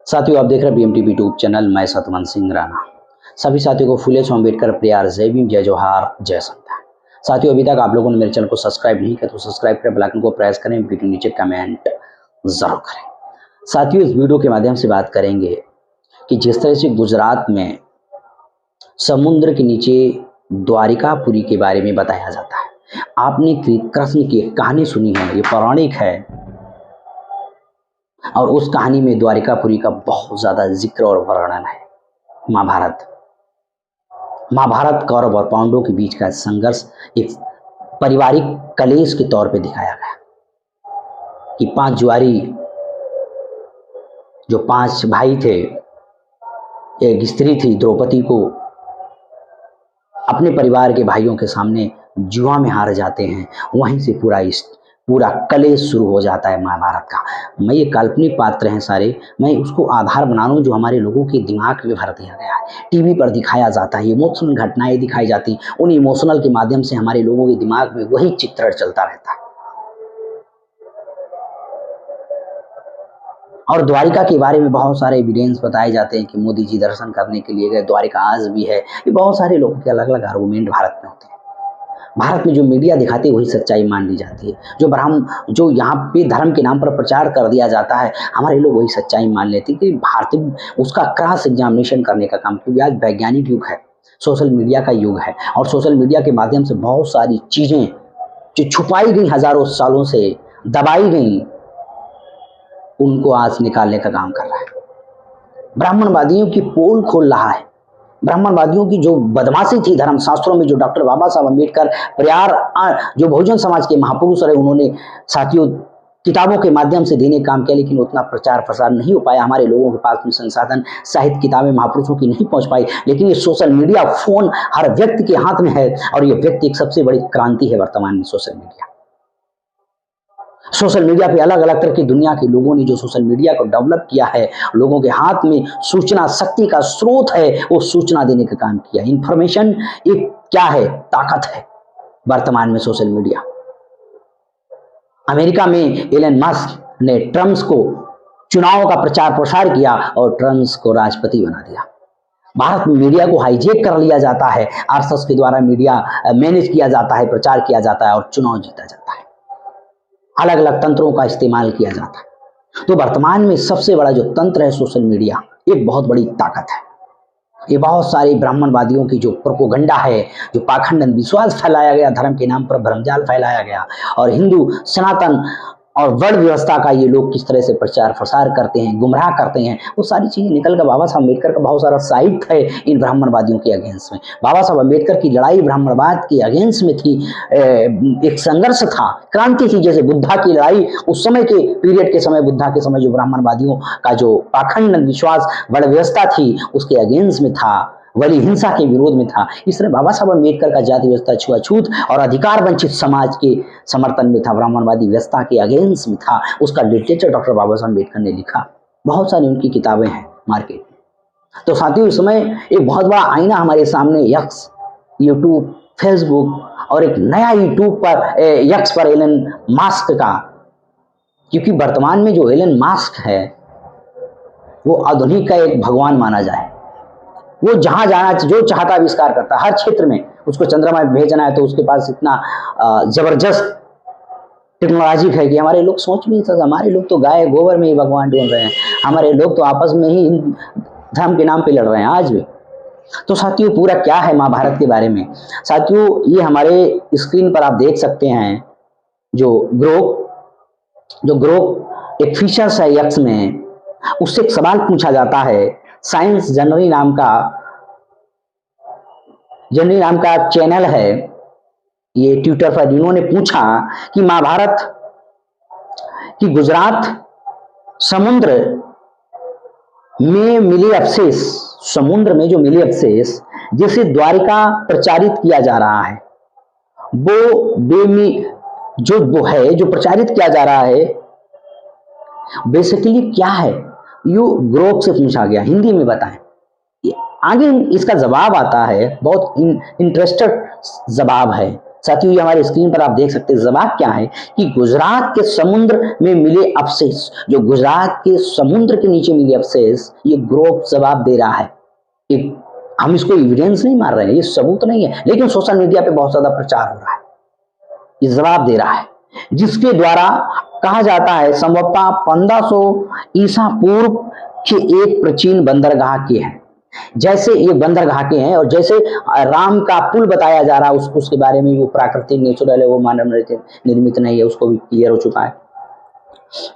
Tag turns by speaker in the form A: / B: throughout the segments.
A: साथियों, आप देख रहे हैं बीएमटीवी यूट्यूब चैनल। मैं सतवन सिंह राणा। सभी साथियों को फुले अम्बेडकर प्यार, जय भीम, जय जोहार, जय संविधान। साथियों, अभी तक आप लोगों ने मेरे चैनल को सब्सक्राइब नहीं किया तो सब्सक्राइब करें, बेल आइकन को प्रेस करें, वीडियो नीचे कमेंट जरूर करें। साथियों, इस वीडियो के माध्यम से बात करेंगे कि जिस तरह से गुजरात में समुद्र के नीचे द्वारिकापुरी के बारे में बताया जाता है। आपने कृष्ण की एक कहानी सुनी है, ये पौराणिक है और उस कहानी में द्वारिकापुरी का बहुत ज्यादा जिक्र और वर्णन है। महाभारत कौरव और पांडवों के बीच का संघर्ष एक पारिवारिक कलेश के तौर पे दिखाया गया कि 5 जुआरी जो 5 भाई थे, एक स्त्री थी द्रौपदी को अपने परिवार के भाइयों के सामने जुआ में हार जाते हैं। वहीं से पूरा कलेश शुरू हो जाता है महाभारत का। मैं ये काल्पनिक पात्र हैं सारे, मैं उसको आधार बना रहा हूँ जो हमारे लोगों के दिमाग में भर दिया गया है। टीवी पर दिखाया जाता है, इमोशनल घटनाएं दिखाई जाती, उन इमोशनल के माध्यम से हमारे लोगों के दिमाग में वही चित्रण चलता रहता है। और द्वारिका के बारे में बहुत सारे एविडेंस बताए जाते हैं कि मोदी जी दर्शन करने के लिए गए, द्वारिका आज भी है। ये बहुत सारे लोगों के अलग अलग आर्गुमेंट भारत में होते हैं। भारत में जो मीडिया दिखाती है वही सच्चाई मान ली जाती है। जो यहाँ पे धर्म के नाम पर प्रचार कर दिया जाता है, हमारे लोग वही सच्चाई मान लेते हैं कि भारतीय उसका क्रॉस एग्जामिनेशन करने का काम, क्योंकि आज वैज्ञानिक युग है, सोशल मीडिया का युग है और सोशल मीडिया के माध्यम से बहुत सारी चीजें जो छुपाई गई हजारों सालों से, दबाई गई, उनको आज निकालने का काम कर रहा है। ब्राह्मणवादियों की पोल खोल रहा है। ब्राह्मणवादियों की जो बदमाशी थी धर्म शास्त्रों में, जो डॉक्टर बाबा साहब अम्बेडकर जो बहुजन समाज के महापुरुष रहे, उन्होंने साथियों किताबों के माध्यम से देने काम किया, लेकिन उतना प्रचार प्रसार नहीं हो पाया। हमारे लोगों के पास में संसाधन, साहित्य किताबें महापुरुषों की नहीं पहुंच पाई। लेकिन ये सोशल मीडिया, फोन हर व्यक्ति के हाथ में है और ये व्यक्ति एक सबसे बड़ी क्रांति है वर्तमान में। सोशल मीडिया पे अलग अलग तरह की दुनिया के लोगों ने जो सोशल मीडिया को डेवलप किया है, लोगों के हाथ में सूचना शक्ति का स्रोत है, वो सूचना देने का काम किया। इंफॉर्मेशन एक क्या है, ताकत है वर्तमान में सोशल मीडिया। अमेरिका में एलन मस्क ने ट्रम्प को चुनाव का प्रचार प्रसार किया और ट्रम्प को राष्ट्रपति बना दिया। भारत में मीडिया को हाईजेक कर लिया जाता है, आरएसएस के द्वारा मीडिया मैनेज किया जाता है, प्रचार किया जाता है और चुनाव जीता जाता है। अलग अलग तंत्रों का इस्तेमाल किया जाता है। तो वर्तमान में सबसे बड़ा जो तंत्र है सोशल मीडिया, एक बहुत बड़ी ताकत है। ये बहुत सारे ब्राह्मणवादियों की जो प्रोपोगंडा है, जो पाखंड अंधविश्वास फैलाया गया, धर्म के नाम पर भ्रमजाल फैलाया गया और हिंदू सनातन और वर्ण व्यवस्था का ये लोग किस तरह से प्रचार प्रसार करते हैं, गुमराह करते हैं, वो सारी चीजें निकल कर बाबा साहब अम्बेडकर का बहुत सारा साहित्य है इन ब्राह्मणवादियों के अगेंस्ट में। बाबा साहब अम्बेडकर की लड़ाई ब्राह्मणवाद के अगेंस्ट में थी, एक संघर्ष था, क्रांति थी। जैसे बुद्धा की लड़ाई उस समय के पीरियड के समय, बुद्धा के समय जो ब्राह्मणवादियों का जो पाखंड विश्वास वर्ण व्यवस्था थी उसके अगेंस्ट में था, वली हिंसा के विरोध में था। इस तरह बाबा साहब अम्बेडकर का जाति व्यवस्था, छुआछूत और अधिकार वंचित समाज के समर्थन में था, ब्राह्मणवादी व्यवस्था के अगेंस्ट में था। उसका लिटरेचर डॉक्टर बाबा साहब अम्बेडकर ने लिखा, बहुत सारी उनकी किताबें हैं मार्केट में। तो साथियों, इस समय एक बहुत बड़ा आईना हमारे सामने यक्स, यूट्यूब, फेसबुक और एक नया यूट्यूब पर यक्स पर एलन मास्क का, क्योंकि वर्तमान में जो एलन मास्क है वो आधुनिक का एक भगवान माना जाए। वो जहां जाना, जो चाहता आविष्कार करता, हर क्षेत्र में उसको चंद्रमा में भेजना है तो उसके पास इतना जबरदस्त टेक्नोलॉजी है कि हमारे लोग सोच भी नहीं सकते। हमारे लोग तो गाय गोबर में ही भगवान ढूंढ रहे हैं, हमारे लोग तो आपस में ही धर्म के नाम पे लड़ रहे हैं आज भी। तो साथियों, पूरा क्या है महाभारत के बारे में। साथियों, ये हमारे स्क्रीन पर आप देख सकते हैं जो ग्रोक एक फीचर्स है यक्स में, उससे एक सवाल पूछा जाता है। साइंस जनरली नाम का चैनल है ये ट्विटर पर, इन्होंने पूछा कि महाभारत की गुजरात समुद्र में मिले अवशेष, समुद्र में जो मिले अवशेष जिसे द्वारिका प्रचारित किया जा रहा है, जो प्रचारित किया जा रहा है बेसिकली क्या है, यू ग्रोक से पूछा गया। हिंदी में बताएं। आगे इसका जवाब आता है, बहुत इंटरेस्टेड जवाब है। साथियों ये हमारे स्क्रीन पर आप देख सकते हैं जवाब क्या है कि गुजरात के समुद्र में मिले अवशेष, जो गुजरात के समुद्र के नीचे मिले अवशेष, ये ग्रुप जवाब दे रहा है। हम इसको एविडेंस नहीं मान रहे हैं, ये सबूत नहीं है, लेकिन सोशल मीडिया पे बहुत ज्यादा प्रचार हो रहा है, ये जवाब दे रहा है, जिसके द्वारा कहा जाता है संभवतः 1500 ईसा पूर्व के एक प्राचीन बंदरगाह के हैं। जैसे ये बंदरगाह के हैं और जैसे राम का पुल बताया जा रहा है उसके बारे में, वो प्राकृतिक नेचुरल है, वो मानव निर्मित नहीं है, उसको भी क्लियर हो चुका है।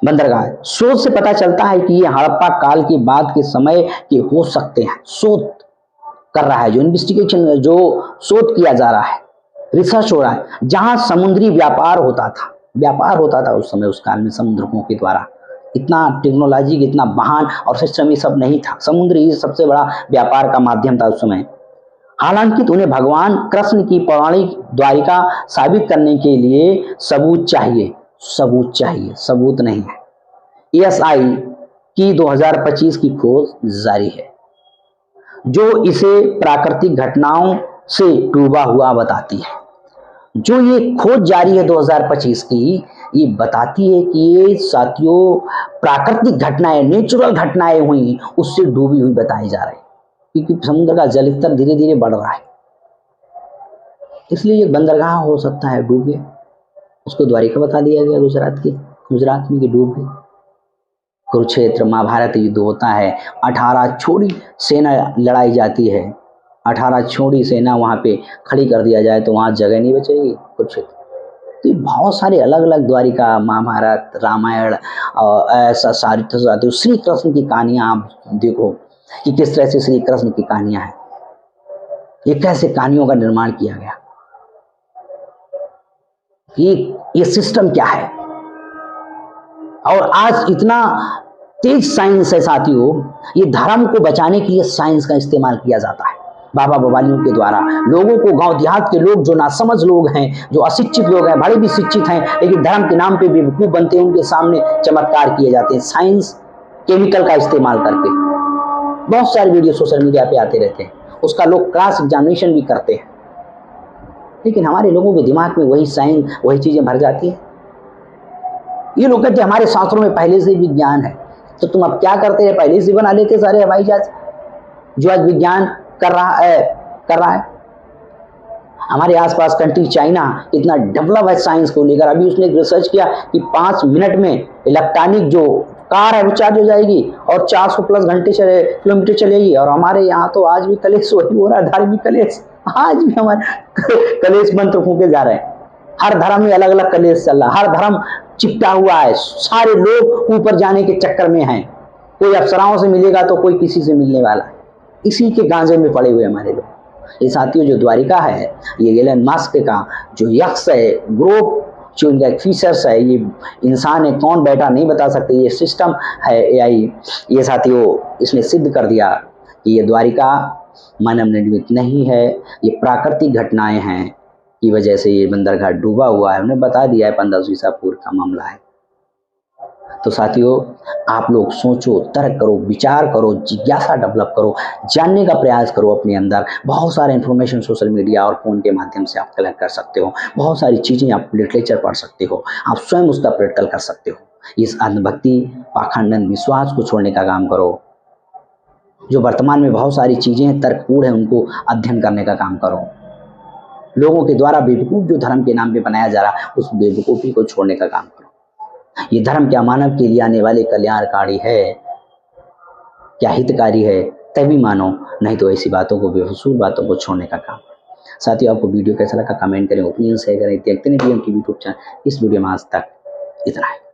A: बंदरगाह शोध से पता चलता है कि ये हड़प्पा काल के बाद के समय के हो सकते हैं। शोध कर रहा है, जो इन्वेस्टिगेशन, जो शोध किया जा रहा है, रिसर्च हो रहा है, जहां समुद्री व्यापार होता था उस समय, उस काल में समुद्रकों के द्वारा इतना टेक्नोलॉजी, इतना वाहन और सिस्टम ये सब नहीं था। समुद्र ही सबसे बड़ा व्यापार का माध्यम था उस समय। हालांकि उन्हें भगवान कृष्ण की पौराणिक द्वारिका साबित करने के लिए सबूत चाहिए, सबूत नहीं है। ESI की 2025 की खोज जारी है, जो इसे प्राकृतिक घटनाओं से डूबा हुआ बताती है। जो ये खोज जारी है 2025 की, ये बताती है कि ये साथियों प्राकृतिक घटनाएं, नेचुरल घटनाएं हुई, उससे डूबी हुई बताई जा रही है, क्योंकि समुद्र का जल स्तर धीरे धीरे बढ़ रहा है, इसलिए ये बंदरगाह हो सकता है डूब गया। उसको द्वारिका बता दिया गया गुजरात में कि डूब गई। कुरुक्षेत्र महाभारत युद्ध होता है, 18 छोड़ी सेना लड़ाई जाती है, 18 छोड़ी सेना वहां पे खड़ी कर दिया जाए तो वहां जगह नहीं बचेगी कुरुक्षेत्र। तो बहुत सारे अलग अलग द्वारिका, महाभारत, रामायण और ऐसा सारी श्री कृष्ण की कहानियां आप देखो कि किस तरह से श्री कृष्ण की कहानियां हैं, ये कैसे कहानियों का निर्माण किया गया, ये सिस्टम क्या है। और आज इतना तेज साइंस है साथियों, ये धर्म को बचाने के लिए साइंस का इस्तेमाल किया जाता है बाबा बवालियों के द्वारा। लोगों को, गांव देहात के लोग, जो नासमझ लोग हैं, जो अशिक्षित लोग हैं, बड़े भी शिक्षित हैं लेकिन धर्म के नाम पे बेवकूफ बनते हैं, उनके सामने चमत्कार किए जाते हैं साइंस केमिकल का इस्तेमाल करके। बहुत सारे वीडियो सोशल मीडिया पे आते रहते हैं, उसका लोग क्रॉस एग्जामिनेशन भी करते हैं, लेकिन हमारे लोगों के दिमाग में वही साइंस, वही चीजें भर जाती है। ये लोग कहते हैं हमारे शास्त्रों में पहले से भी ज्ञान है, तो तुम अब क्या करते हैं, पहले से बना लेते सारे हवाई जहाज, जो आज विज्ञान कर रहा है। हमारे आसपास कंट्री चाइना इतना डेवलप है साइंस को लेकर, अभी उसने रिसर्च किया कि 5 मिनट में इलेक्ट्रॉनिक जो कार है वो चार्ज हो जाएगी और 400 प्लस किलोमीटर चलेगी। और हमारे यहाँ तो आज भी कलेश वही हो रहा है, धार्मिक कलेश, आज भी हमारे कलेश मंत्र फूके जा रहे हैं। हर धर्म में अलग अलग कलेश चल रहा है, हर धर्म चिपटा हुआ है, सारे लोग ऊपर जाने के चक्कर में हैं, कोई अप्सराओं से मिलेगा तो कोई किसी से मिलने वाला है, इसी के गांजे में पड़े हुए हमारे लोग। ये साथियों जो द्वारिका है, ये एलन मस्क का जो यक्ष है, ग्रुप जो इनका एक फीचर्स है, ये इंसान है, कौन बैठा नहीं बता सकते, ये सिस्टम है AI। ये साथियों इसने सिद्ध कर दिया कि ये द्वारिका मानव निर्मित नहीं है, ये प्राकृतिक घटनाएं हैं की वजह से ये बंदरगाह डूबा हुआ है। उन्हें बता दिया है 1500 ईसा पूर्व का मामला है। तो साथियों आप लोग सोचो, तर्क करो, विचार करो, जिज्ञासा डेवलप करो, जानने का प्रयास करो अपने अंदर। बहुत सारे इंफॉर्मेशन सोशल मीडिया और फोन के माध्यम से आप कलेक्ट कर सकते हो, बहुत सारी चीजें आप लिटरेचर पढ़ सकते हो, आप स्वयं उसका प्रैक्टिकल कर सकते हो। इस अंधभक्ति, पाखंड, विश्वास को छोड़ने का काम करो। जो वर्तमान में बहुत सारी चीजें तर्कपूर्ण है उनको अध्ययन करने का काम करो। लोगों के द्वारा बेवकूफ जो धर्म के नाम पे बनाया जा रहा है, उस बेवकूफी को छोड़ने का काम करो। ये धर्म क्या मानव के लिए आने वाले कल्याणकारी है, क्या हितकारी है, तभी मानो, नहीं तो ऐसी बातों को, बेफजूल बातों को छोड़ने का काम करो। साथियों आपको वीडियो कैसा लगा कमेंट करें, ओपिनियन शेयर करें। देखते नहीं PM की यूट्यूब चैनल। इस वीडियो में आज तक इतना है।